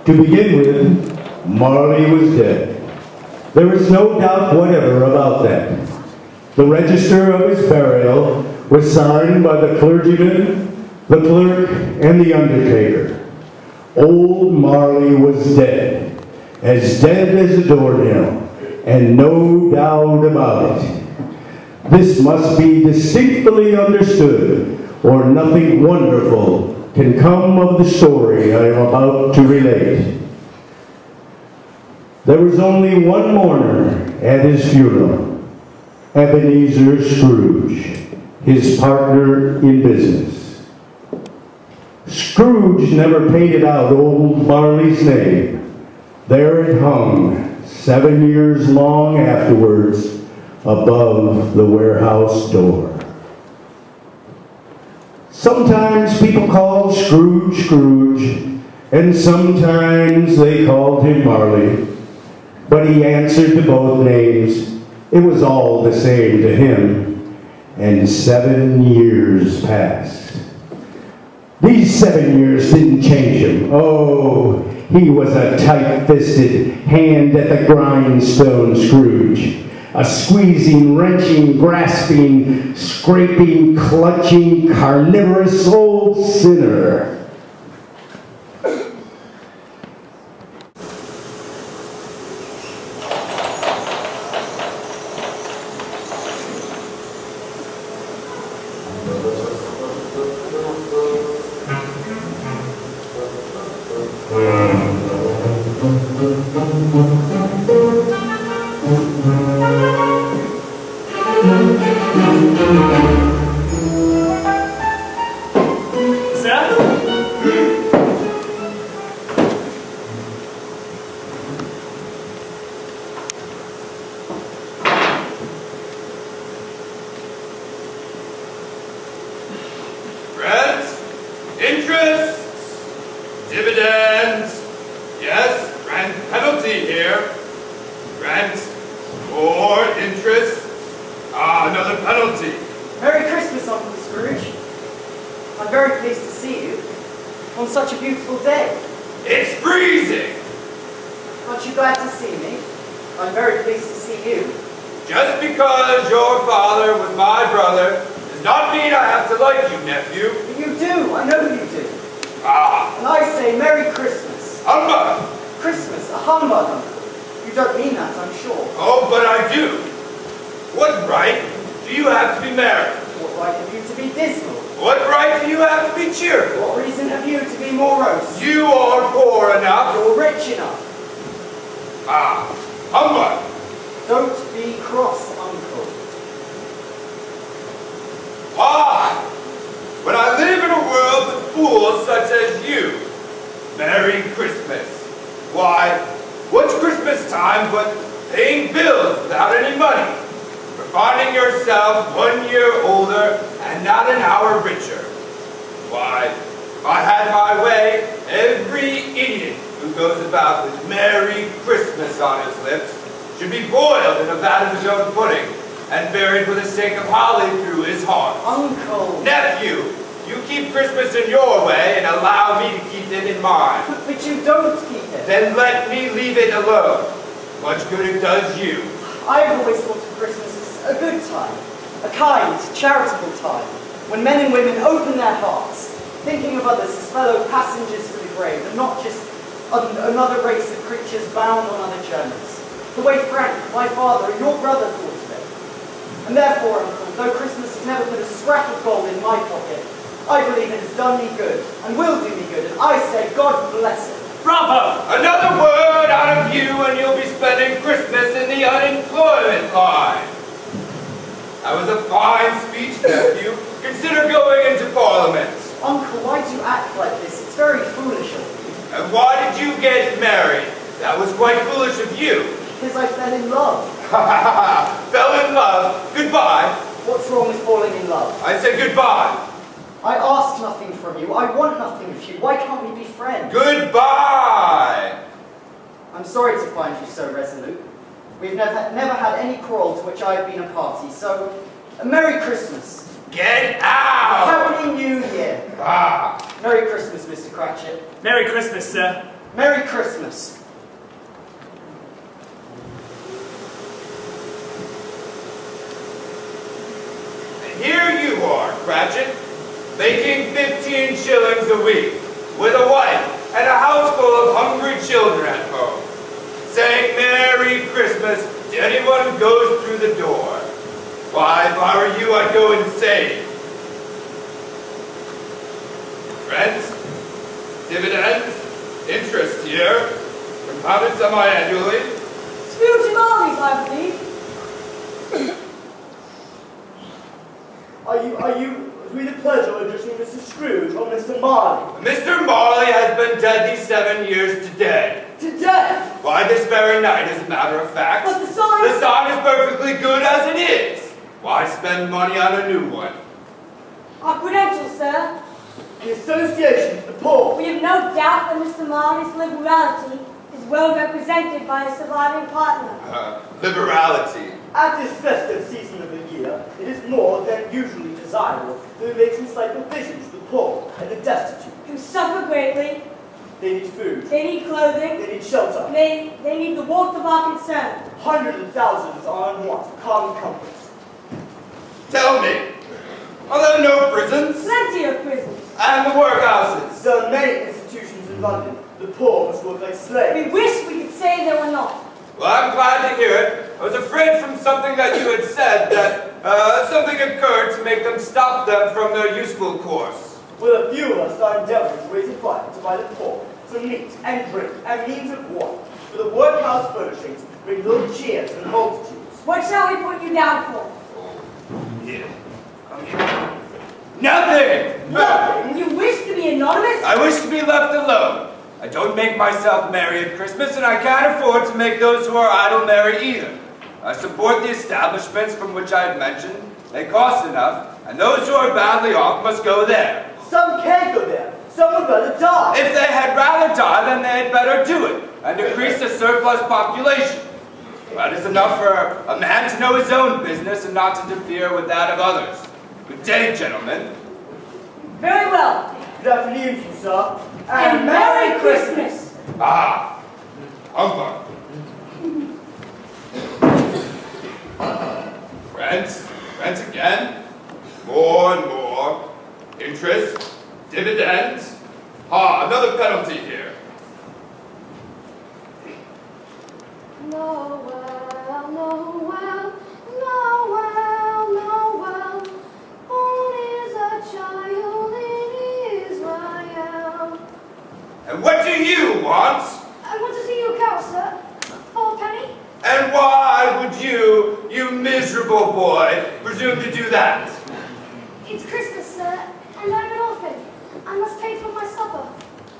To begin with, Marley was dead. There is no doubt whatever about that. The register of his burial was signed by the clergyman, the clerk, and the undertaker. Old Marley was dead as a doornail, and no doubt about it. This must be distinctly understood, or nothing wonderful can come of the story I am about to relate. There was only one mourner at his funeral, Ebenezer Scrooge, his partner in business. Scrooge never painted out old Marley's name. There it hung, 7 years long afterwards, above the warehouse door. Sometimes people called Scrooge Scrooge, and sometimes they called him Marley. But he answered to both names. It was all the same to him. And 7 years passed. These 7 years didn't change him. Oh, he was a tight-fisted, hand at the grindstone Scrooge. A squeezing, wrenching, grasping, scraping, clutching, carnivorous old sinner. We've never had any quarrel to which I have been a party, so Merry Christmas. Get out! Happy New Year. Ah. Merry Christmas, Mr. Cratchit. Merry Christmas, sir. Merry Christmas. And here you are, Cratchit, making 15 shillings a week, with a wife and a house full of hungry children at home, saying Merry Christmas to anyone who goes through the door. Why, if I were you, I'd go insane. Rent, dividends, interest here, compounded semi-annually. Scrooge and Marley's, I believe. Are you with the pleasure of addressing Mr. Scrooge or Mr. Marley? Mr. Marley has been dead these 7 years today. Today? Why, this very night, as a matter of fact. But the sign... The sign is perfectly good as it is. Why spend money on a new one? Our credentials, sir. The Association for the Poor. We have no doubt that Mr. Marley's liberality is well represented by his surviving partner. Liberality. At this festive season of the year, it is more than usually desirable that we make some slight provision to the poor and the destitute. Who suffer greatly. They need food. They need clothing. They need shelter. They need the warmth of our concern. Hundreds of thousands are in want of common comforts. Tell me, are there no prisons? Plenty of prisons. And the workhouses? There are many institutions in London. The poor must work like slaves. We wish we could say there were not. Well, I'm glad to hear it. I was afraid from something that you had said that something occurred to make them stop them from their useful course. Well, a few of us are endeavoring to raise a fund to buy the poor some meat and drink and means of water, for the workhouse furnishings bring little cheer to the multitudes. What shall we put you down for? Here. Come here. Nothing! Nothing? You wish to be anonymous? I wish to be left alone. I don't make myself merry at Christmas, and I can't afford to make those who are idle merry either. I support the establishments from which I have mentioned. They cost enough, and those who are badly off must go there. Some can't go there. Some would rather die. If they had rather die, then they had better do it, and decrease the surplus population. That is enough for a man to know his own business and not to interfere with that of others. Good day, gentlemen. Very well. Good afternoon to you, sir. And Merry Christmas! Ah, humbug. Rent again, more and more, interest, dividends. Ah, another penalty here. Noel, Noel, Noel, Noel, born is a child in Israel. And what do you want? I want to see your cow, sir. 4 penny. And why would you miserable boy, presume to do that? It's Christmas, sir, and I'm an orphan. I must pay for my supper.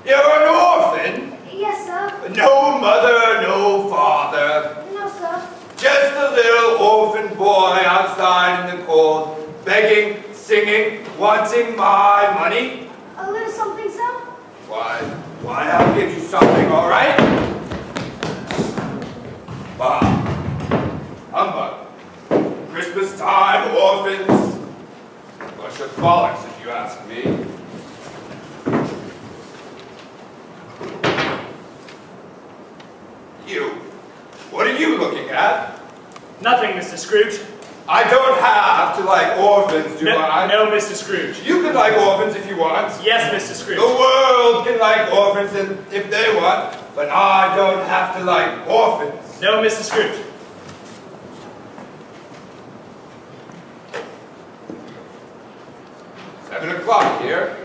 You're an orphan? Yes, sir. No mother, no father. No, sir. Just a little orphan boy outside in the cold, begging, singing, wanting my money. A little something, sir? Why, I'll give you something, all right? Bah, humbug. Christmas time, orphans. Bunch of bollocks, if you ask me. You, what are you looking at? Nothing, Mr. Scrooge. I don't have to like orphans, do I? No, Mr. Scrooge. You can like orphans if you want. Yes, Mr. Scrooge. The world can like orphans if they want, but I don't have to like orphans. No, Mr. Scrooge. Seven o'clock here.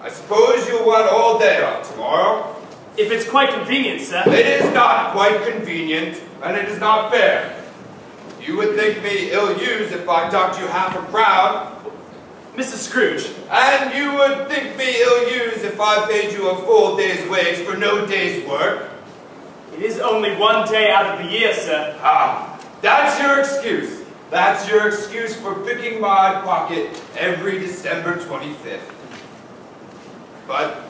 I suppose you'll want all day off tomorrow. If it's quite convenient, sir. It is not quite convenient, and it is not fair. You would think me ill-used if I docked you £half-a-crown. Mr. Scrooge. And you would think me ill-used if I paid you a full day's wage for no day's work. It is only 1 day out of the year, sir. Ah, that's your excuse. That's your excuse for picking my pocket every December 25th. But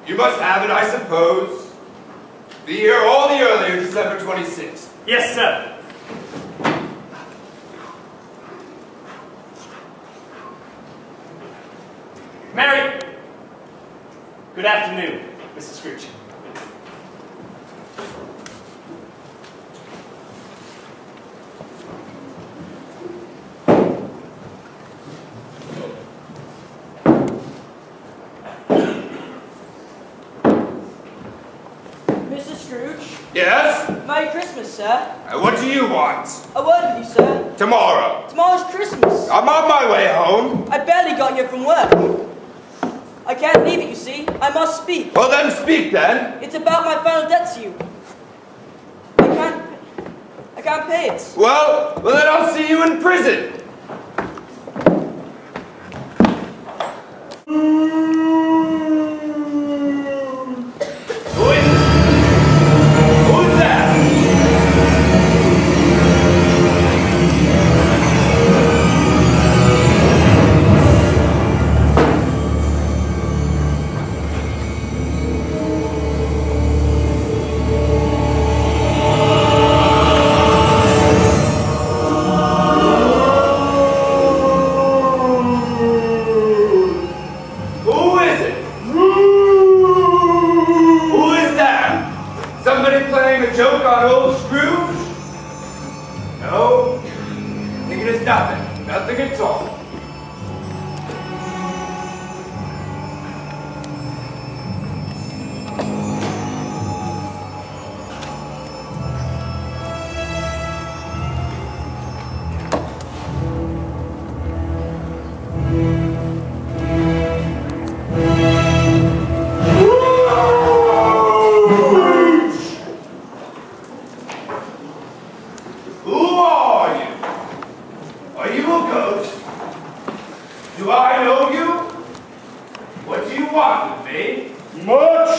you must have it, I suppose. Be here all the earlier December 26th. Yes, sir. Mary. Good afternoon. Mr. Scrooge. Mr. Scrooge? Yes? Merry Christmas, sir. What do you want? A word with you, sir. Tomorrow. Tomorrow's Christmas. I'm on my way home. I barely got here from work. I can't leave it, you see. I must speak. Well then speak then. It's about my final debt to you. I can't pay it. Well then I'll see you in prison. Who is it? Who's that? Joke on old Scrooge? No, I think it is nothing. Nothing at all. Do I know you? What do you want with me? Much.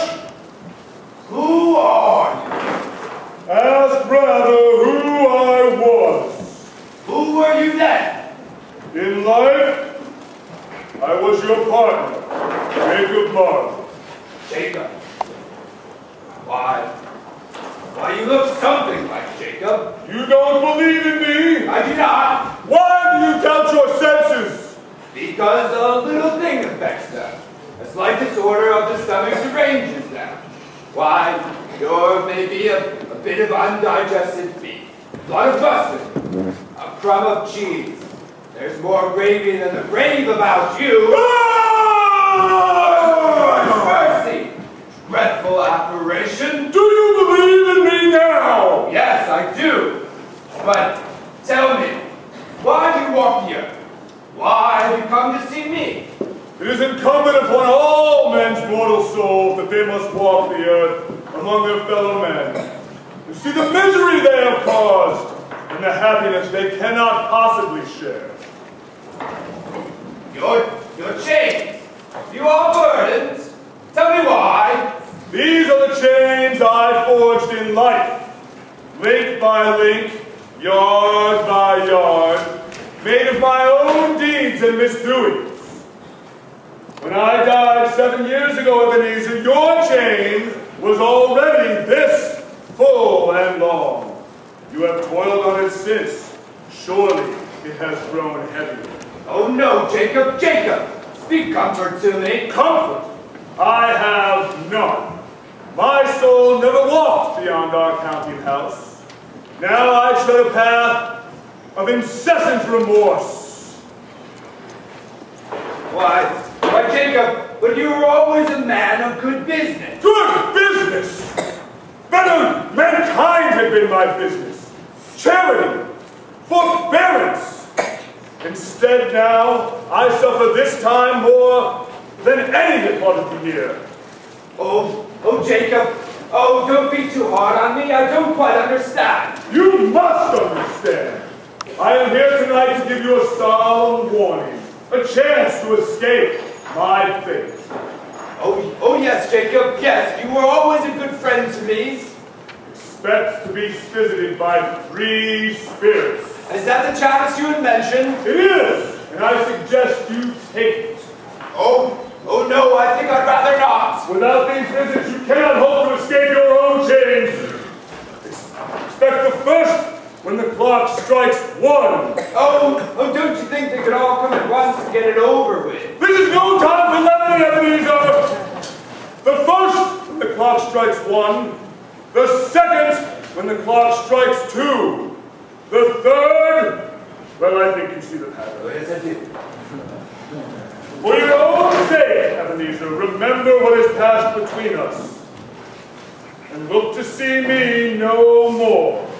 Who are you? Ask rather who I was. Who were you then? In life, I was your partner, Jacob Marley. Jacob? Why, you look something like Jacob. You don't believe in me? I do not. Why do you doubt your senses? Because a little thing affects them. A slight disorder of the stomach deranges them. Why, there may be a bit of undigested beef, a lot of mustard, a crumb of cheese. There's more gravy than the grave about you. Mercy! Dreadful apparition. Do you believe in me now? Yes, I do. But tell me, why do you walk here? Why have you come to see me? It is incumbent upon all men's mortal souls that they must walk the earth among their fellow men, to see the misery they have caused and the happiness they cannot possibly share. You're chained. You are burdened. Tell me why. These are the chains I forged in life, link by link, yard by yard, made of my own deeds and misdoings. When I died 7 years ago, Ebenezer, your chain was already this full and long. You have toiled on it since. Surely it has grown heavier. Oh no, Jacob, Jacob! Speak comfort to me. Comfort I have none. My soul never walked beyond our counting house. Now I tread a path of incessant remorse. Why, Jacob, but you were always a man of good business. Good business! Better mankind had been my business. Charity, forbearance. Instead now, I suffer this time more than any departed year. Oh, Jacob. Oh, don't be too hard on me. I don't quite understand. You must understand. I am here tonight to give you a solemn warning, a chance to escape my fate. Oh yes, Jacob, yes. You were always a good friend to me. Expect to be visited by 3 spirits. Is that the chance you had mentioned? It is, and I suggest you take it. Oh no, I think I'd rather not. Without these visits, you cannot hope to escape your own chains. Expect the first when the clock strikes 1. Oh, don't you think they could all come at once and get it over with? This is no time for levity, Ebenezer. The first the clock strikes 1. The second, when the clock strikes 2. The third, well, I think you see the pattern. Yes, I do. For your own sake, Ebenezer, remember what has passed between us, and look to see me no more.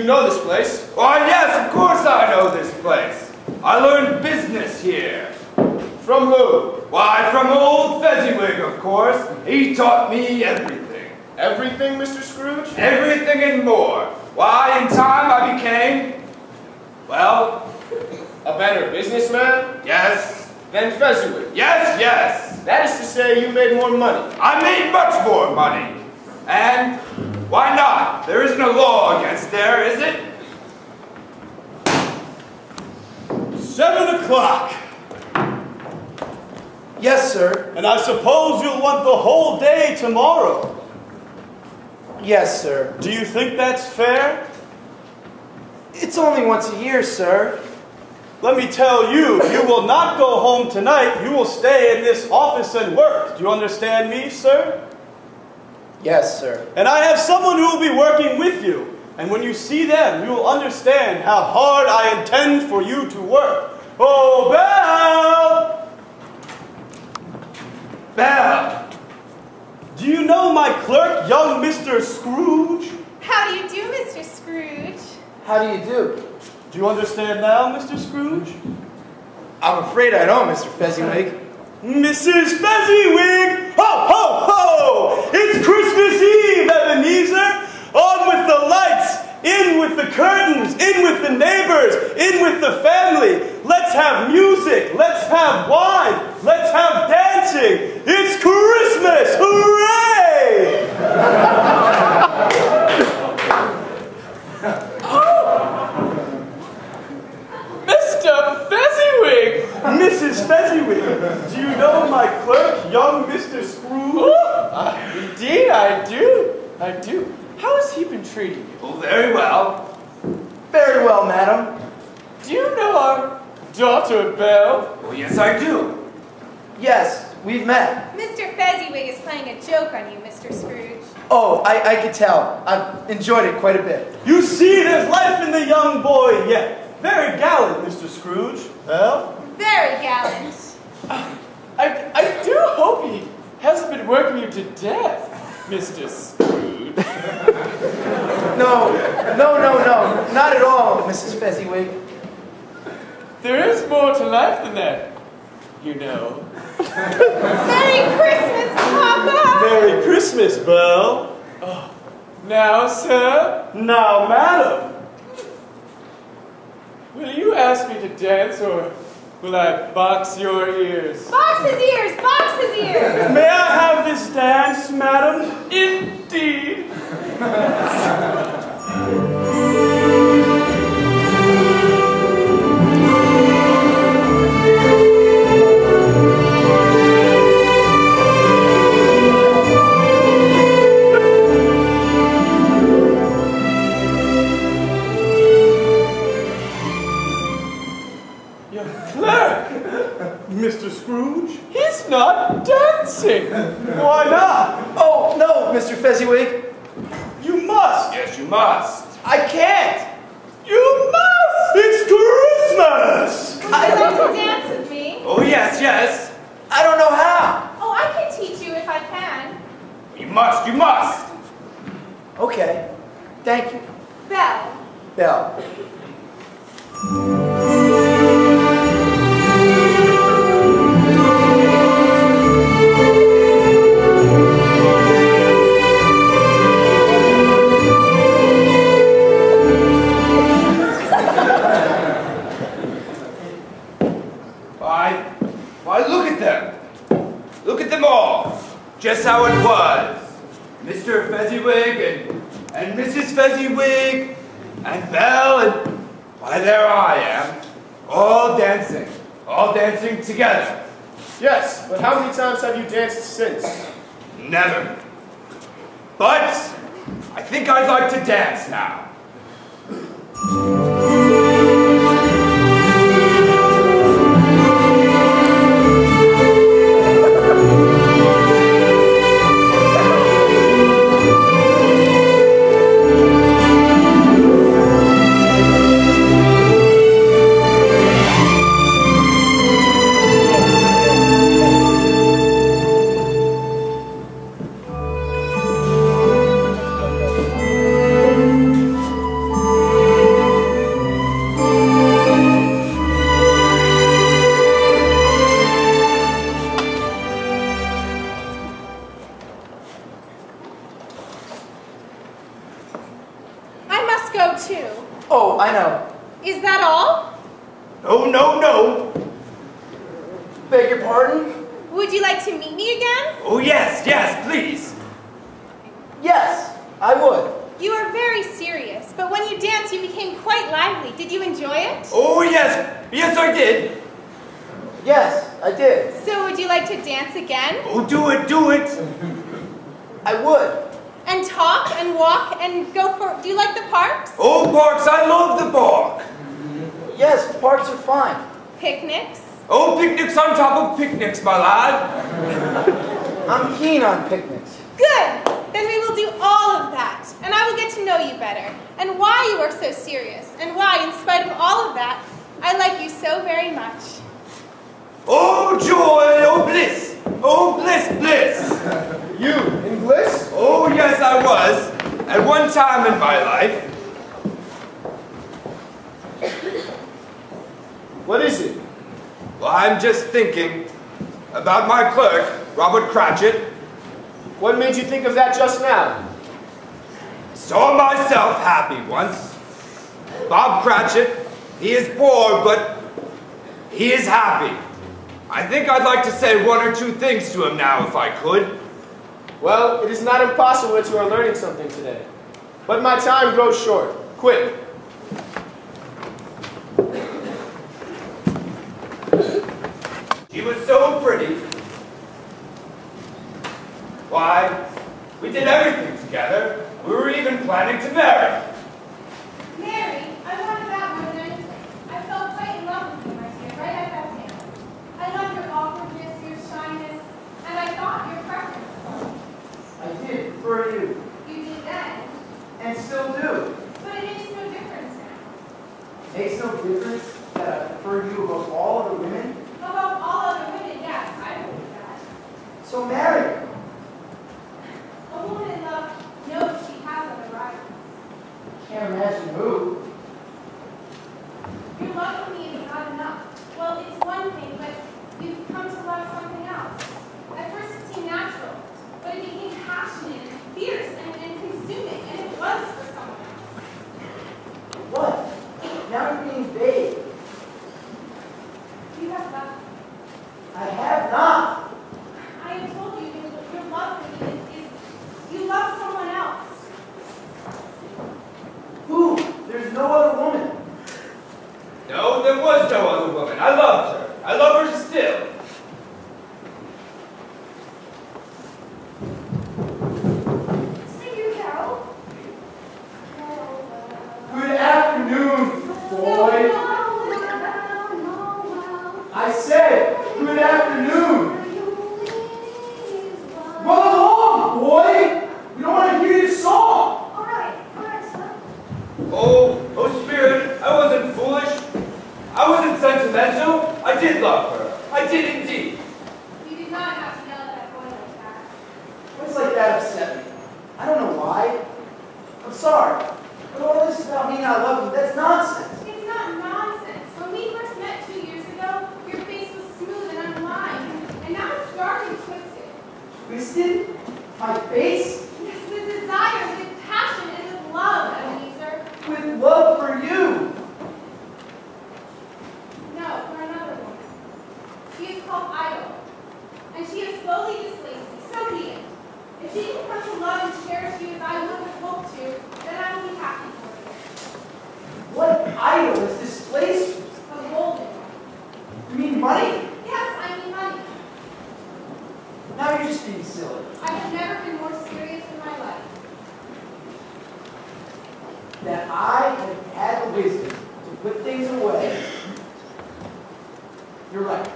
know this place? Why, yes, of course I know this place. I learned business here. From who? Why, from old Fezziwig, of course. He taught me everything. Everything, Mr. Scrooge? Everything and more. Why, in time I became, well, A better businessman? yes, Than Fezziwig? yes, yes. That is to say, you made more money. I made much more money. And why not? There isn't a law against there, is it? 7 o'clock. Yes, sir. And I suppose you'll want the whole day tomorrow. Yes, sir. Do you think that's fair? It's only once a year, sir. Let me tell you, you will not go home tonight. You will stay in this office and work. Do you understand me, sir? Yes, sir. And I have someone who will be working with you. And when you see them, you will understand how hard I intend for you to work. Oh, Belle! Belle! Do you know my clerk, young Mr. Scrooge? How do you do, Mr. Scrooge? How do you do? Do you understand now, Mr. Scrooge? I'm afraid I don't, Mr. Fezziwig. Mrs. Fezziwig! Ho, ho, ho! It's Christmas Eve, Ebenezer! On with the lights! In with the curtains! In with the neighbors! In with the family! Let's have music! Let's have wine! Let's have dancing! It's Christmas! Hooray! Mr. Fezziwig! Mrs. Fezziwig, do you know my clerk, young Mr. Scrooge? Indeed, I do. I do. How has he been treating you? Oh, very well. Very well, madam. Do you know our daughter, Belle? Oh, yes, I do. Yes, we've met. Mr. Fezziwig is playing a joke on you, Mr. Scrooge. Oh, I could tell. I've enjoyed it quite a bit. You see, there's life in the young boy yet. Very gallant, Mr. Scrooge. Well? Very gallant. I do hope he hasn't been working you to death, Mr. Scrooge. No. Not at all, Mrs. Fezziwig. There is more to life than that, you know. Merry Christmas, Papa! Merry Christmas, Belle. Oh, now, sir, Now, madam. will you ask me to dance, or will I box your ears? Box his ears! Box his ears! May I have this dance, madam? Indeed. Your clerk, Mr. Scrooge? He's not dancing. Why not? Oh, no, Mr. Fezziwig. You must. Yes, you must. I can't. You must. It's Christmas. Would you like to dance with me? Oh, yes, yes. I don't know how. Oh, I can teach you if I can. You must, you must. Okay. Thank you. Belle. Belle. Why, look at them. Look at them all. Just how it was. Mr. Fezziwig and Mrs. Fezziwig and Belle and, why, there I am. All dancing together. Yes, but how many times have you danced since? Never. But I think I'd like to dance now. must go too. Oh, I know. Is that all? No, no, no. Beg your pardon? Would you like to meet me again? Oh, yes, yes, please. Yes, I would. You are very serious, but when you danced, you became quite lively. Did you enjoy it? Oh, yes. Yes, I did. Yes, I did. So would you like to dance again? Oh, do it, do it. I would. And talk and walk and go for... Do you like the parks? Oh, parks, I love the park. Yes, parks are fine. Picnics? Oh, picnics on top of picnics, my lad. I'm keen on picnics. Good! Then we will do all of that, and I will get to know you better, and why you are so serious, and why, in spite of all of that, I like you so very much. Oh, joy, oh, bliss. Oh, bliss, bliss. You, in bliss? Oh, yes, I was. At one time in my life. What is it? Well, I'm just thinking about my clerk, Robert Cratchit. What made you think of that just now? Saw myself happy once. Bob Cratchit, he is poor, but he is happy. I think I'd like to say one or two things to him now, if I could. Well, it is not impossible that you are learning something today. But my time grows short. Quick. She was so pretty. Why, we did everything together. We were even planning to marry. Mary, I wanted that more than anything. I felt quite in love with you, my dear, right at that dance. I loved your awkwardness, your shyness, and I thought your preference for me. I did, for you. You did then, And still do. but it makes no difference now. Makes no difference that I prefer you above all other women. Above all other women, yes, I believe that. So marry. A woman in love knows she has other rivals. Can't imagine who. Your love for me is not enough. Well, it's one thing, but you've come to love something else. At first it seemed natural, but it became passionate and fierce and consuming, and it was for someone else. What? Now you're being vague. You have loved me. I have not. I have told you your love for me is you love someone else. Who? There's no other woman. No, there was no other woman. I loved her. I love her still. See you, Carol. Good afternoon, boy. I said, good afternoon. Run along, boy. We don't want to hear your song. All right, sir. Oh, Spirit, I wasn't foolish. I wasn't sentimental. I did love her. I did indeed. You did not have to yell at that boy like that. Words like that upset me. I don't know why. I'm sorry. But all this about me not loving you, that's nonsense. It's not nonsense. When we first met 2 years ago, your face was smooth and unlined, and now it's dark and twisted. Twisted? My face? Yes, with desire, with passion, and with love, Ebenezer. With love for you. No, for another woman. She is called Idle, and she has slowly displaced me. So be it. If she can come to love and cherish you as I would have hoped to, then I will be happy for you. What idol has displaced you? A golden one. You mean money? Yes, I mean money. Now you're just being silly. I have never been more serious in my life. That I have had the wisdom to put things away. You're right.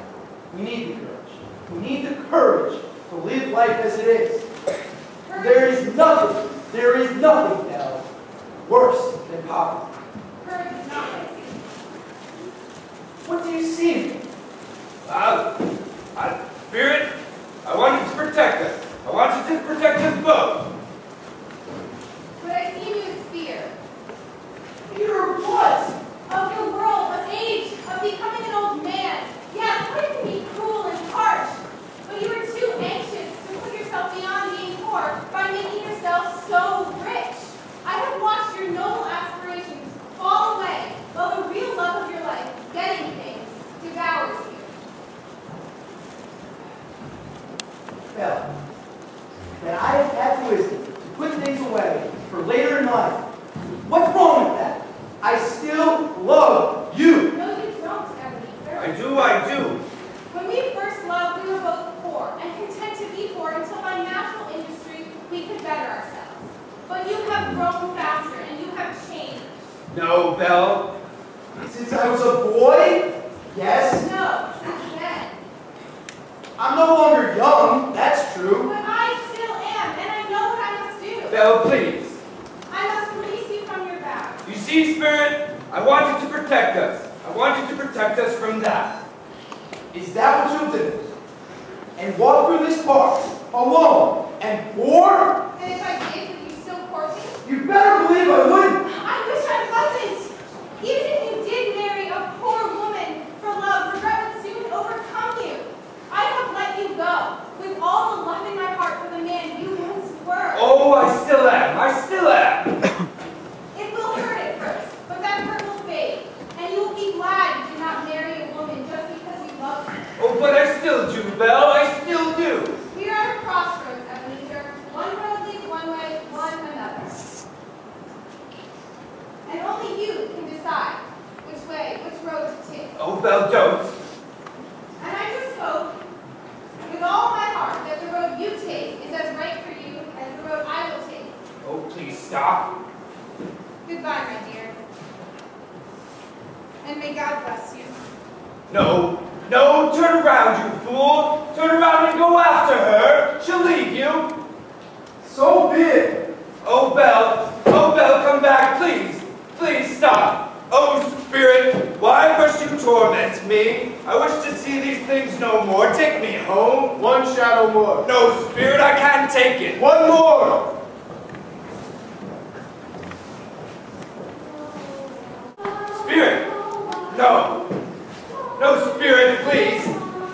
We need the courage. We need the courage to live life as it is. There is nothing else worse than poverty. Courage is not lazy. What do you see in me? Spirit, I wanted to protect us. I wanted to protect us both. But I see you as fear. Fear of what? Of your world, of age, of becoming an old man. Yes, life can be cruel and harsh. But you are too anxious to put yourself beyond being poor by making yourself so rich. I have watched your noble aspirations life. What's wrong with that? I still love you. No, you don't, Ebenezer. I do. When we first loved, we were both poor and content to be poor until by natural industry we could better ourselves. But you have grown faster and you have changed. No, Belle. Since I was a boy? Yes. No, since then. I'm no longer young, that's true. But I still am, and I know what I must do. Belle, please. I must release you from your vow. You see, Spirit, I want you to protect us. I want you to protect us from that. Is that what you'll do? And walk through this park alone and poor? And if I did, would you still court me? You better believe I wouldn't. I wish I wasn't. Even if you did marry a poor woman for love, regret would soon overcome you. I have let you go with all the love in my heart for the man you once were. Oh, I still am. It will hurt at first, but that hurt will fade. And you will be glad you did not marry a woman just because you love her. Oh, but I still do, Belle. I still do. We are at a crossroads, Ebenezer. One road leads one way, one another. And only you can decide which road to take. Oh, Belle, don't. And I just hope, with all my heart, that the road you take is as right for you as the road I will take. Oh, please stop. Goodbye, my dear. And may God bless you. No, turn around, you fool. Turn around and go after her. She'll leave you. So be it. Oh, Belle, come back, please. Please stop. Oh, Spirit, why must you torment me? I wish to see these things no more. Take me home. One shadow more. No, Spirit, I can't take it. One more. Spirit, no. No, Spirit, please.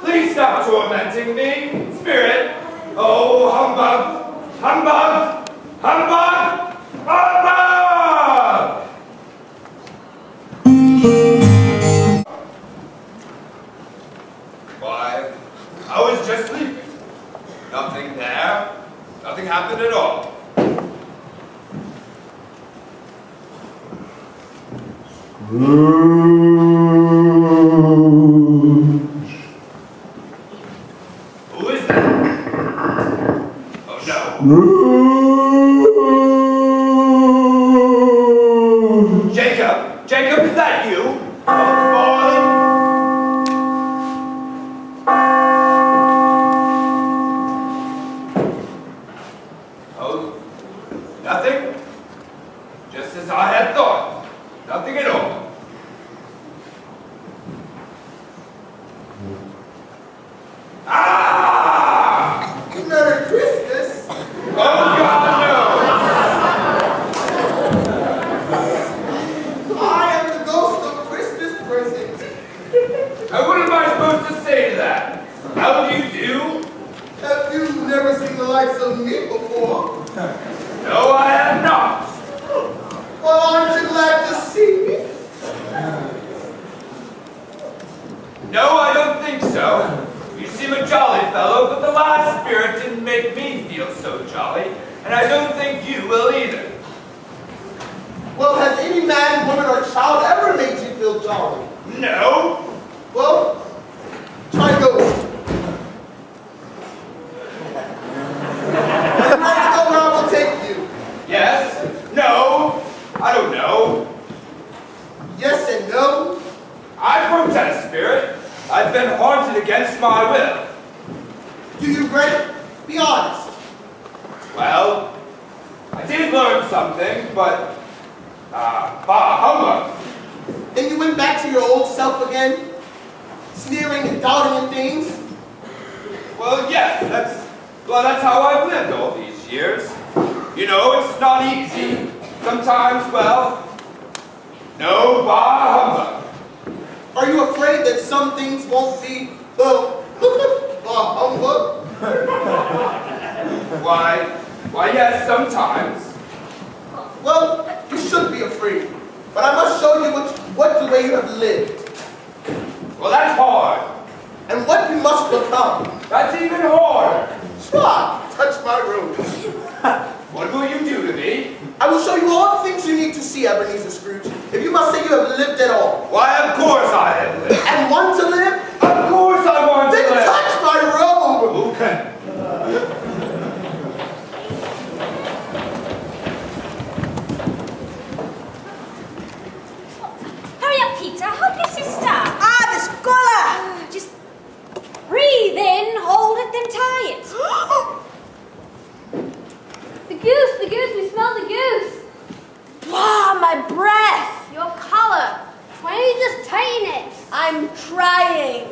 Please stop tormenting me. Spirit. Oh, humbug. Humbug. Humbug. Humbug! Why, I was just sleeping. Nothing there. Nothing happened at all. Who is that? Oh no. Jacob, is that you? Oh, darling. Oh, nothing? Just as I had thought. Nothing at all. Ah! Merry Christmas. Oh, God, no! I am the ghost of Christmas present. Now, what am I supposed to say to that? How do you do? Have you never seen the likes of me before? No, I have not. Well, aren't you glad to see me? No, I don't think so. You seem a jolly fellow, but the last Spirit didn't make me feel so jolly, and I don't think you will either. Well, has any man, woman, or child ever made you feel jolly? No. Well, try ghost. Are you ready to go where I will take you? Yes? No? I don't know. Yes and no? I protest, Spirit. I've been haunted against my will. Do you regret it? Be honest. Well, I did learn something, but, bah humbug. Then you went back to your old self again? Sneering and doubting and things? Well, yes, that's how I've lived all these years. You know, it's not easy. Sometimes, well, no, bah humbug. Are you afraid that some things won't be, well, humbug? Why, yes, sometimes. Well, you should be afraid. But I must show you what the way you have lived. Well, that's hard. And what you must become. That's even harder. Try, touch my rose. What will you do to me? I I will show you all the things you need to see, Ebenezer Scrooge, if you must say you have lived at all. Why, of course I have lived. And want to live? Of course I want to Then live. touch my robe! Who can? Hurry up, Peter. Help your sister. The scholar. Just breathe in, hold it, then tie it. The goose, we smell the goose. Ah, my breath. Your collar. Why don't you just tighten it? I'm trying.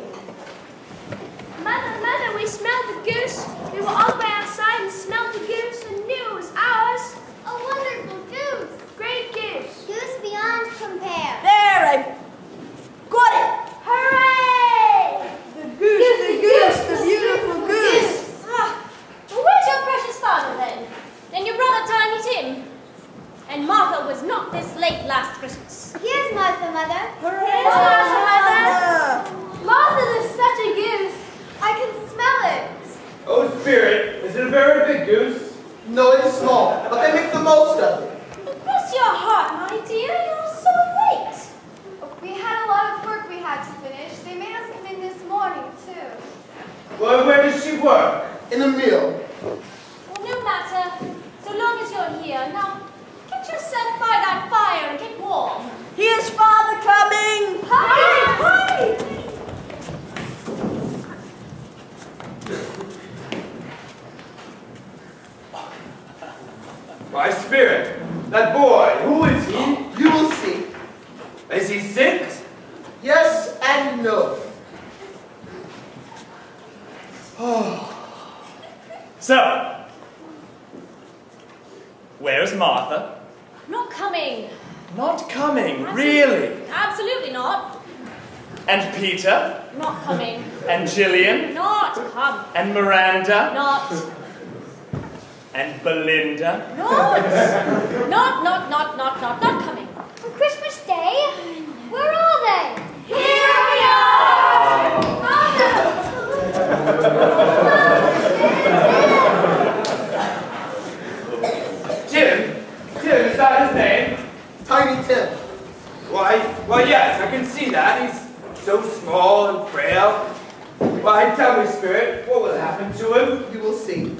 Mother, we smelled the goose. We were all the way outside and smelled the goose and knew it was ours. A wonderful goose. Great goose. Goose beyond compare. There, I got it. Hooray! The goose, the beautiful goose. Well, where's your precious father then? Then your brother Tiny Tim. And Martha was not this late last Christmas. Here's Martha, Mother. Hooray! Here's Martha, Mother. Martha, there's such a goose. I can smell it. Oh, Spirit, is it a very big goose? No, it is small, but they make the most of it. Bless your heart, my dear. You're so late. We had a lot of work we had to finish. They made us come in this morning, too. Well, where does she work? In a mill. Well, no matter. So long as you're here. Now, get yourself by that fire and get warm. Here's Father coming. Hi! My Spirit, that boy, who is he? You will see. Is he sick? Yes and no. So, where's Martha? Not coming. Not coming, really? Absolutely not. And Peter? Not coming. And Gillian? Not come. And Miranda? Not. And Belinda? Not coming. On Christmas Day? Where are they? Here we are! Tim, is that his name? Tiny Tim. Why, yes, I can see that. He's so small and frail. Why, tell me, Spirit, what will happen to him? You will see.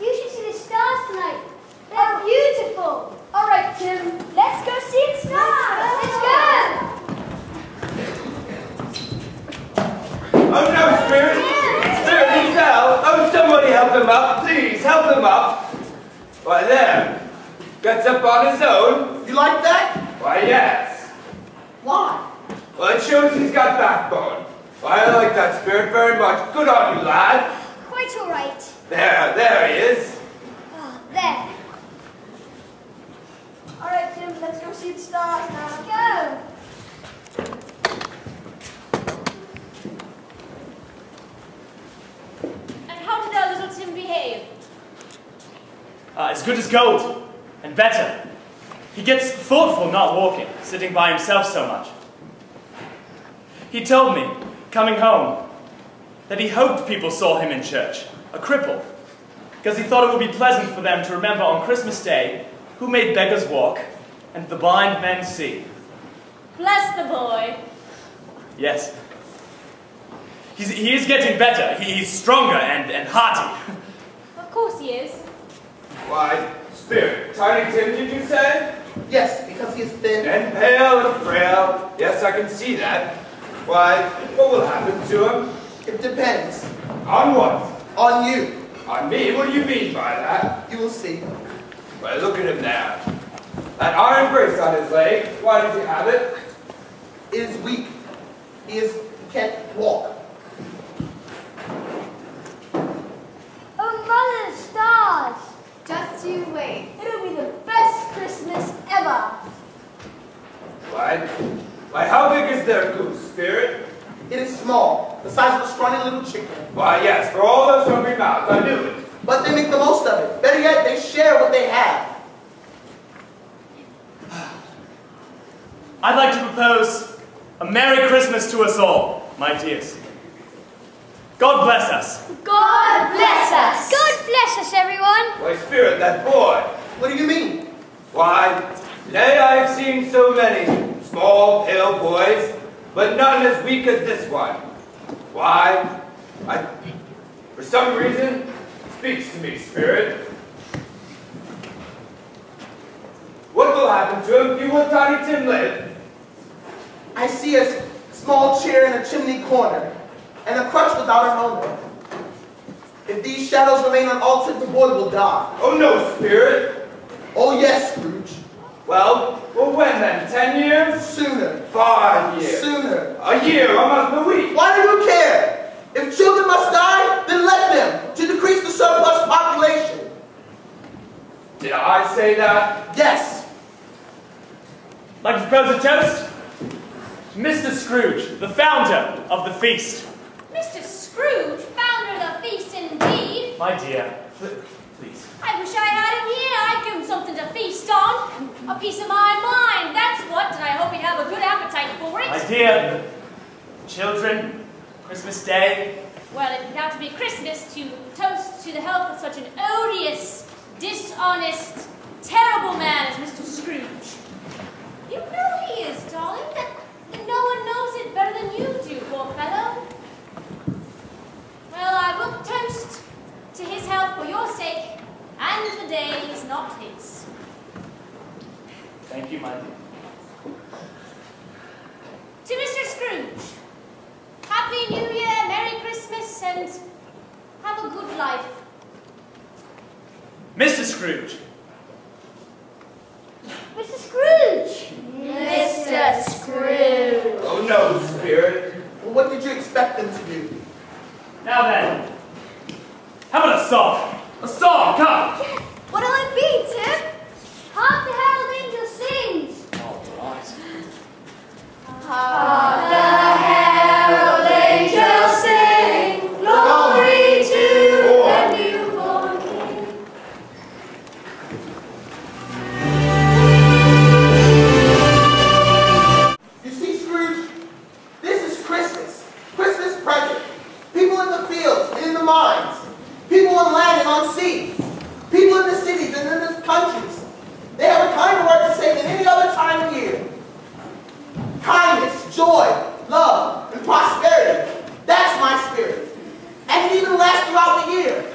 You should see the stars tonight. They're beautiful. All right, Tim. Let's go see the stars. Let's go. Oh, no, Spirit. Spirit, he fell. Oh, somebody help him up. Please, help him up. Why, there. Gets up on his own. You like that? Why, yes. Why? Well, it shows he's got backbone. Why, I like that, Spirit, very much. Good on you, lad. Quite all right. There he is. Oh, there. All right, Tim, let's go see the stars now. Let's go. And how did our little Tim behave? As good as gold, and better. He gets thoughtful not walking, sitting by himself so much. He told me, coming home, that he hoped people saw him in church, a cripple, because he thought it would be pleasant for them to remember on Christmas Day who made beggars walk and the blind men see. Bless the boy. Yes. He is getting better. He's stronger and hearty. Of course he is. Why, Spirit, Tiny Tim, did you say? Yes, because he is thin. And pale and frail. Yes, I can see that. Why, what will happen to him? It depends. On what? On you. On me? What do you mean by that? You will see. Well, look at him now. That iron brace on his leg. Why does he have it? It is weak. He can't walk. Oh, Mother, stars. Just you wait. It'll be the best Christmas ever. Why, how big is their goose, Spirit? It is small, the size of a scrawny little chicken. Why, yes, for all those hungry mouths, I knew it. But they make the most of it. Better yet, they share what they have. I'd like to propose a Merry Christmas to us all, my dears. God bless us. God bless us. Why, Spirit, that boy. What do you mean? Why, today I have seen so many small, pale boys, but none as weak as this one. Why, for some reason, speaks to me, Spirit. What will happen to him? You will Tiny Tim live? I see a small chair in a chimney corner, and a crutch without an owner. If these shadows remain unaltered, the boy will die. Oh no, Spirit. Oh yes, Scrooge. Well, when then? 10 years? Sooner. 5 years? Sooner. A year, a month, a week. Why do you care? If children must die, then let them, to decrease the surplus population. Did I say that? Yes. Like to propose a toast? Mr. Scrooge, the founder of the feast. Mr. Scrooge, founder of the feast indeed. My dear, please. I wish I had him here. I'd give him something to feast on. A piece of my mind, that's what, and I hope he'd have a good appetite for it. My dear, children, Christmas Day. Well, it would have to be Christmas to toast to the health of such an odious, dishonest, terrible man as Mr. Scrooge. You know he is, darling, that no one knows it better than you do, poor fellow. Well, I will toast to his health for your sake, and the day is not his. Thank you, my dear. To Mr. Scrooge, Happy New Year, Merry Christmas, and have a good life. Mr. Scrooge. Mr. Scrooge! Mr. Scrooge. Oh no, Spirit. Well, what did you expect them to do? Now then, how about a song? A song, come! What'll it be, Tim? Hark the herald angel sings. All right. Hark the herald angel sing. Glory to the newborn King. You see, Scrooge, this is Christmas. Christmas present. People in the fields and in the mines. People on land and on sea. People in the cities and in the countries. They have a kinder word to say than any other time of year. Kindness, joy, love, and prosperity. That's my spirit. And it even lasts throughout the year.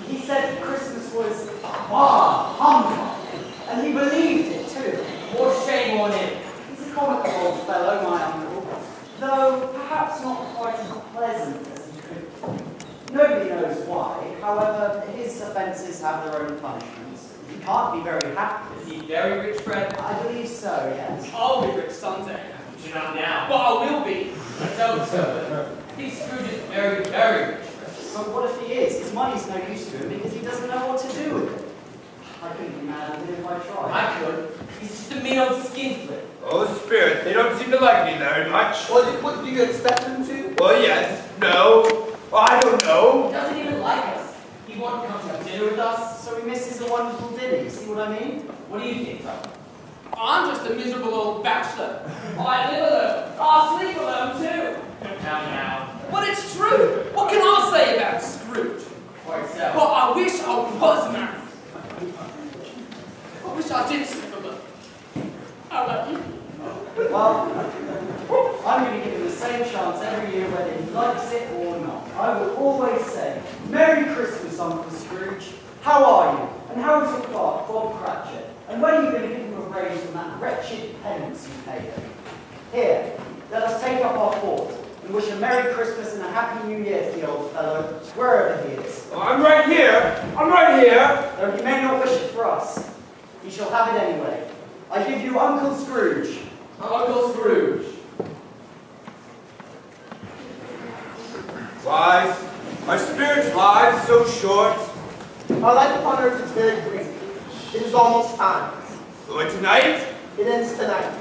He said Christmas was humbug, and he believed it too. More shame on him. He's a comical old fellow, my uncle, though perhaps not quite as pleasant as he could be. Nobody knows why. However, his offences have their own punishments. He can't be very happy. Is he very rich, Fred? I believe so, yes. I'll be rich someday. You're not now. But I will be. Let's hope so. These Scrooge is very, very rich. So what if he is? His money's no use to him because he doesn't know what to do with it. I couldn't be mad at him if I tried. I could. He's just a mean old skinflint. Oh, Spirit, they don't seem to like me very much. What do you expect them to? Well, yes, no. Well, I don't know. He doesn't even like us. He won't come to have dinner with us. So he misses a wonderful dinner. You see what I mean? What do you think, Tom? I'm just a miserable old bachelor. I live alone. I sleep alone, too. Now. But it's true. What can I say about Scrooge? Quite so. But I wish I was married. I wish I did sleep alone. How about you? Well, I'm going to give him the same chance every year whether he likes it or not. I will always say, Merry Christmas, Uncle Scrooge. How are you? And how is your clerk, Bob Cratchit? And when are you going to give him a raise from that wretched penance you paid him? Here, let us take up our port and wish a Merry Christmas and a Happy New Year to the old fellow, wherever he is. Oh, I'm right here. I'm right here. Though he may not wish it for us, he shall have it anyway. I give you Uncle Scrooge. Uncle Scrooge. Lies. My spirit's lives so short. Our life upon earth is very brief. It is almost time. But tonight? It ends tonight.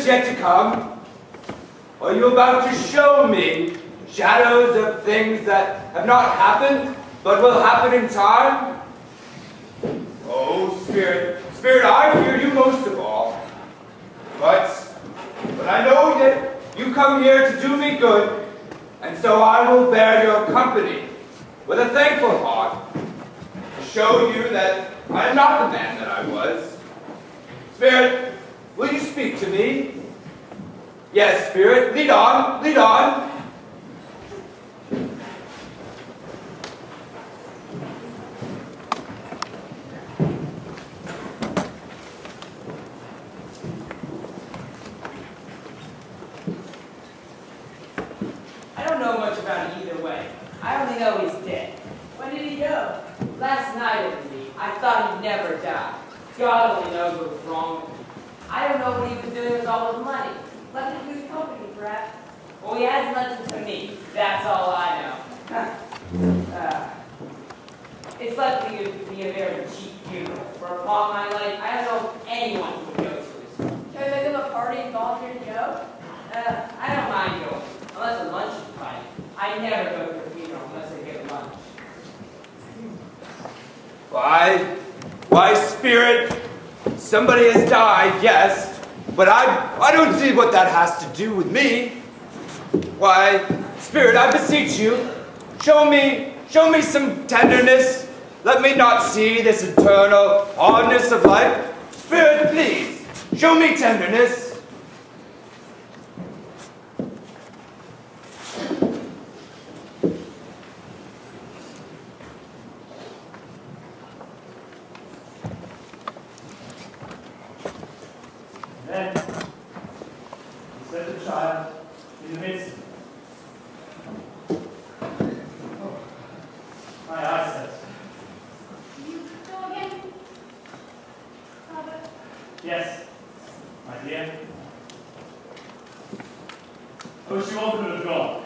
yet to come? Are you about to show me shadows of things that have not happened, but will happen in time? Oh, Spirit, Spirit, I fear you most of all. But I know that you come here to do me good, and so I will bear your company with a thankful heart to show you that I am not the man that I was. Spirit, will you speak to me? Yes, Spirit, lead on, lead on. I don't know much about it either way. I only know he's dead. When did he go? Last night, I believe. I thought he'd never die. God only knows what was wrong with him. I don't know what he was doing with all his money. Left it to his company, perhaps. Well, he hasn't left it to me. That's all I know. It's likely to be a very cheap funeral. For upon my life, I don't know if anyone who would go to this. Can we make him a party and volunteer to go? I don't mind going, unless a lunch is provided. I never go to a funeral unless I get lunch. Why, Spirit, somebody has died, yes, but I don't see what that has to do with me. Why, Spirit, I beseech you, show me some tenderness. Let me not see this eternal hardness of life. Spirit, please, show me tenderness. Then, he set the child in the midst of them. Oh, my eyesight. You go again, Father? Yes, my dear. I wish you all could have gone.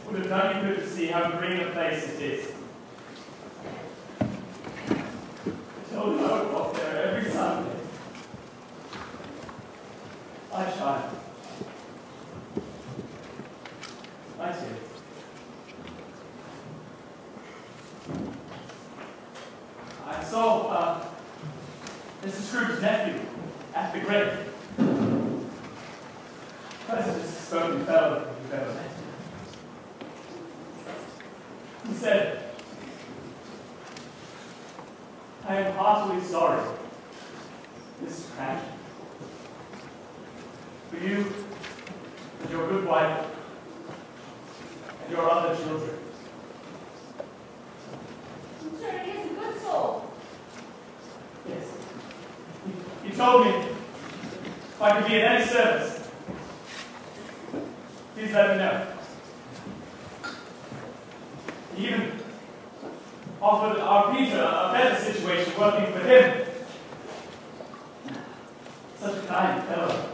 Would have done you good to see how green a place it is. I told you I would walk there every Sunday. My child. My dear. I saw Mr. Scrooge's nephew at the grave. Pleasantest spoken fellow you've ever met. He said, I am heartily sorry, Mrs. Cratchit, for you and your good wife and your other children. I'm sure he is a good soul. Yes. He told me if I could be of any service, please let me know. He even offered our Peter a better situation working for him. Such a kind fellow.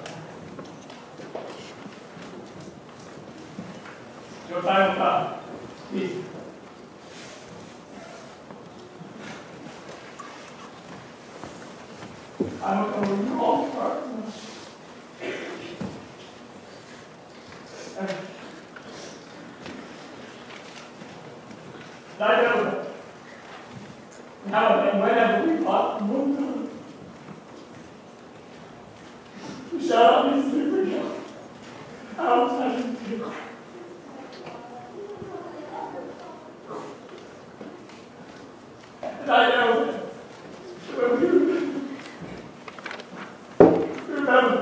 Your time will come. Please. I'm a wrong partner. I know that. Now and whenever we part, we shall obviously forget how time to do. And I know that when we remember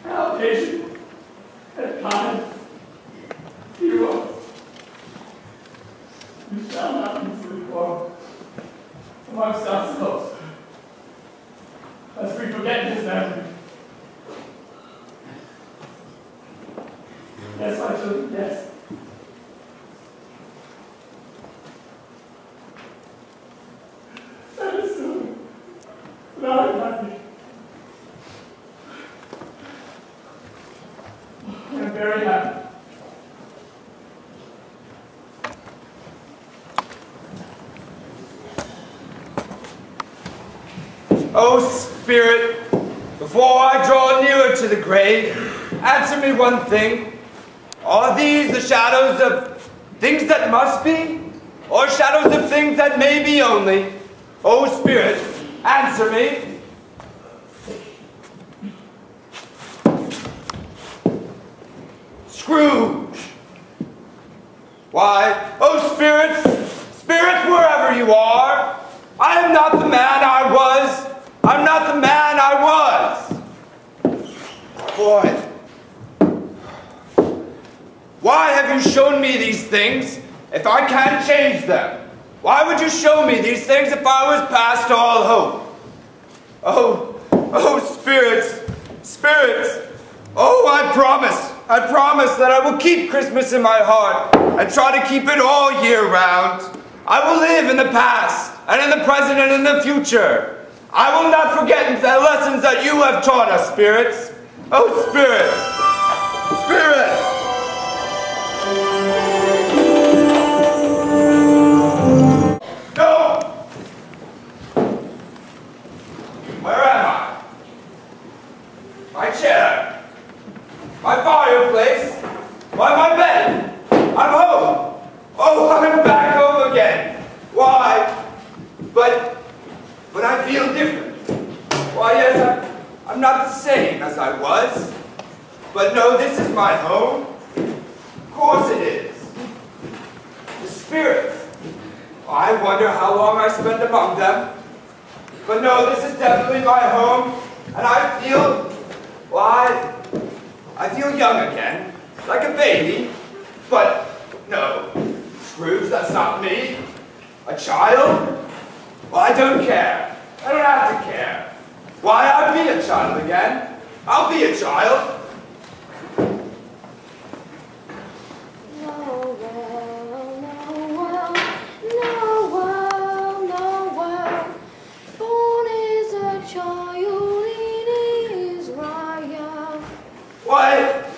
how patient and kind he was, we shall not easily quarrel amongst ourselves, lest we forget his memory. Yes, my children, yes. Very soon, very happy. I'm very happy. Oh, Spirit, Before I draw nearer to the grave, answer me one thing. Are these the shadows of things that must be, or shadows of things that may be only? Oh, Spirit, answer me. Scrooge. Why, oh, spirits, wherever you are, I am not the man I was. I'm not the man I was. Boy, why have you shown me these things if I can't change them? Why would you show me these things if I was past all hope? Oh, spirits, oh, I promise that I will keep Christmas in my heart and try to keep it all year round. I will live in the past and in the present and in the future. I will not forget the lessons that you have taught us, spirits. Oh, spirits, No! Where am I? My chair. My fireplace. Why, my bed. I'm home. Oh, I'm back home again. Why? But I feel different. Why, yes, I'm not the same as I was. But no, this is my home. Of course it is. The spirits. I wonder how long I spend among them. But no, this is definitely my home. And I feel, why, I feel young again. Like a baby. But no, Scrooge, that's not me. A child? Well, I don't care. I don't have to care. Why, I'll be a child again. I'll be a child.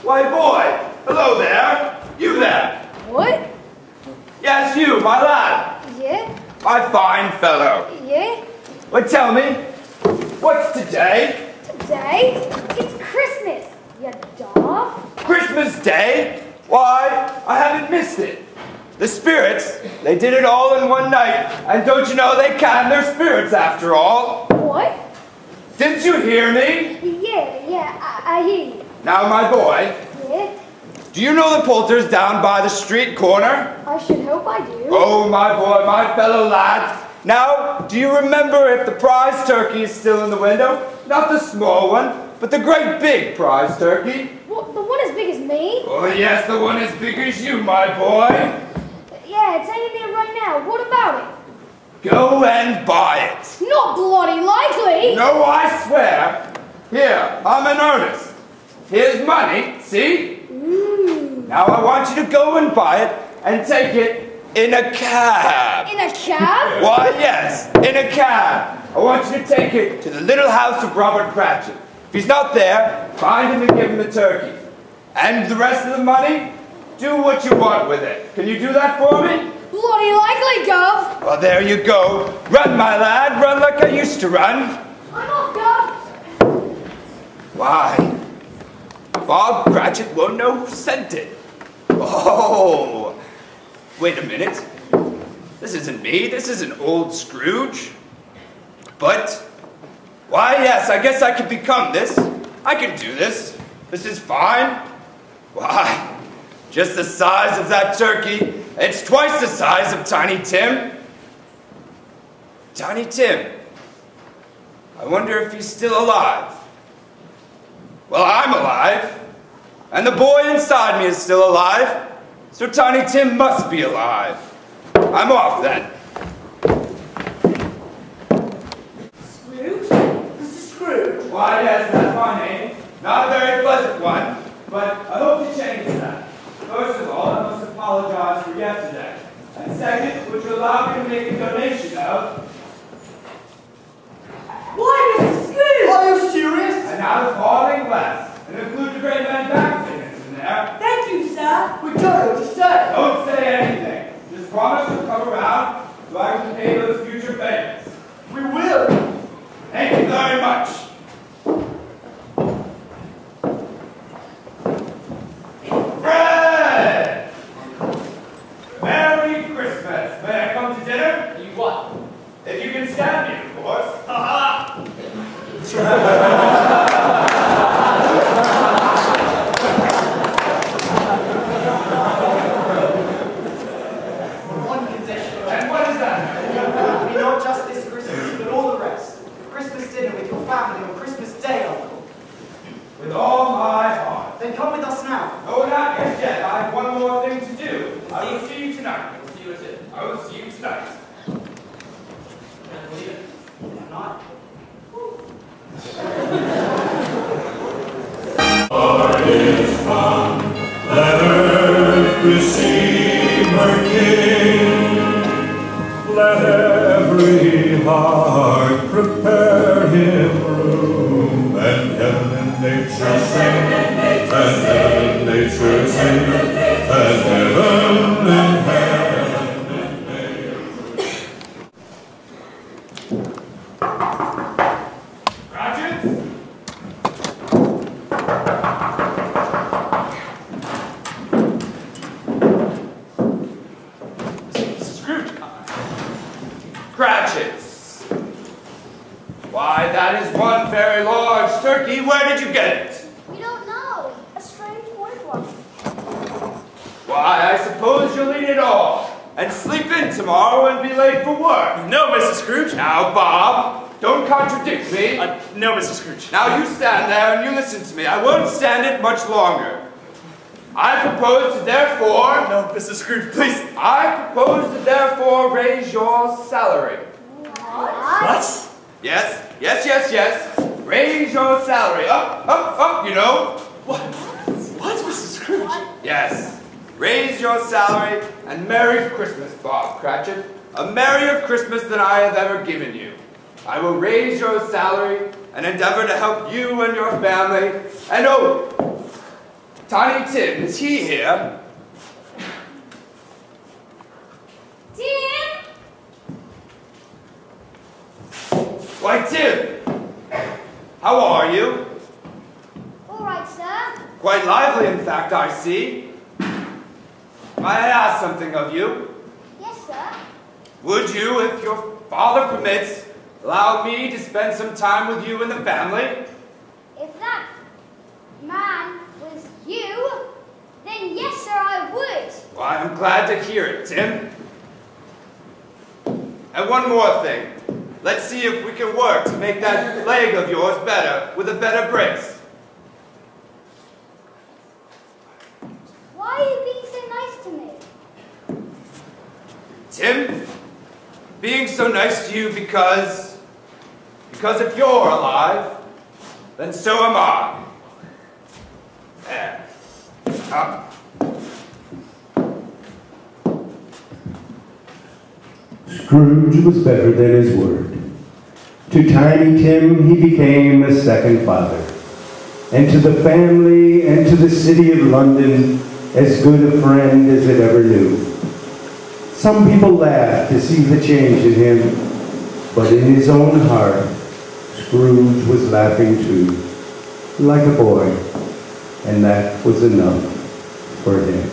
Why, boy, hello there. You there. What? Yes, you, my lad. Yeah? My fine fellow. Yeah? Well, tell me, what's today? Today? It's Christmas, you dog. Christmas Day? Why, I haven't missed it. The spirits, they did it all in one night. And don't you know they can? They're spirits after all. What? Didn't you hear me? Yeah, I hear you. Now, my boy. Yeah? Do you know the Poulters down by the street corner? I should hope I do. Oh, my boy, my fellow lad. Now, do you remember if the prize turkey is still in the window? Not the small one, but the great big prize turkey. What, the one as big as me? Oh, yes, the one as big as you, my boy. Yeah, it's hanging there right now. What about it? Go and buy it. Not bloody likely. No, I swear. Here, I'm in earnest. Here's money, see? Ooh. Now I want you to go and buy it and take it in a cab. In a cab? Why, yes, in a cab. I want you to take it to the little house of Robert Cratchit. If he's not there, find him and give him the turkey. And the rest of the money, do what you want with it. Can you do that for me? Bloody likely, Gov. Well, there you go. Run, my lad. Run like I used to run. I'm off, Gov. Why? Bob Cratchit won't know who sent it. Oh, wait a minute. This isn't me. This isn't old Scrooge. But, why, yes, I guess I could become this. I can do this. This is fine. Why, just the size of that turkey. It's twice the size of Tiny Tim. Tiny Tim. I wonder if he's still alive. Well, I'm alive, and the boy inside me is still alive, so Tiny Tim must be alive. I'm off then. Scrooge? Mr. Scrooge? Why, yes, that's my name. Not a very pleasant one, but I hope to change that. First of all, I must apologize for yesterday. And second, would you allow me to make a donation of... Why, Mr. Scrooge? Are you serious? And now the falling glass. And include the great man back tickets in there. Thank you, sir. We don't know what to say. Don't say anything. Just promise you'll come around so I can pay those future payments. We will. Thank you very much. tonight. We'll see you at it. I will see you tonight. Can't believe it. I'm not. Lord is come, let earth receive her King. Let every heart prepare him room, and heaven and nature sing, and heaven and nature sing, and heaven and heaven and nature. Cratchit? Scrooge. Cratchits. Why, that is one very large turkey. Where did you get it? We don't know. A strange word one. Why, I suppose you'll eat it all and sleep in tomorrow and be late for work. No, Mrs. Scrooge. Now, Bob, don't contradict me. No, Mrs. Scrooge. Now, you stand there and you listen to me. I won't stand it much longer. I propose to therefore... No, Mrs. Scrooge, please. I propose to therefore raise your salary. What? Yes, yes, yes, yes. Raise your salary. Up, up, up, you know. What? What, Mrs. Scrooge? Yes. Raise your salary and Merry Christmas, Bob Cratchit. A merrier Christmas than I have ever given you. I will raise your salary and endeavor to help you and your family. And oh, Tiny Tim, is he here? Tim! Why, Tim, how are you? All right, sir. Quite lively, in fact, I see. May I ask something of you? Yes, sir. Would you, if your father permits, allow me to spend some time with you and the family? If that man was you, then yes, sir, I would. Why, I'm glad to hear it, Tim. And one more thing. Let's see if we can work to make that leg of yours better with a better brace. Why are you being so nice to me? Tim, being so nice to you because if you're alive, then so am I. There. Up. Scrooge was better than his word. To Tiny Tim he became a second father, and to the family and to the city of London as good a friend as it ever knew. Some people laughed to see the change in him, but in his own heart, Scrooge was laughing too, like a boy, and that was enough for him.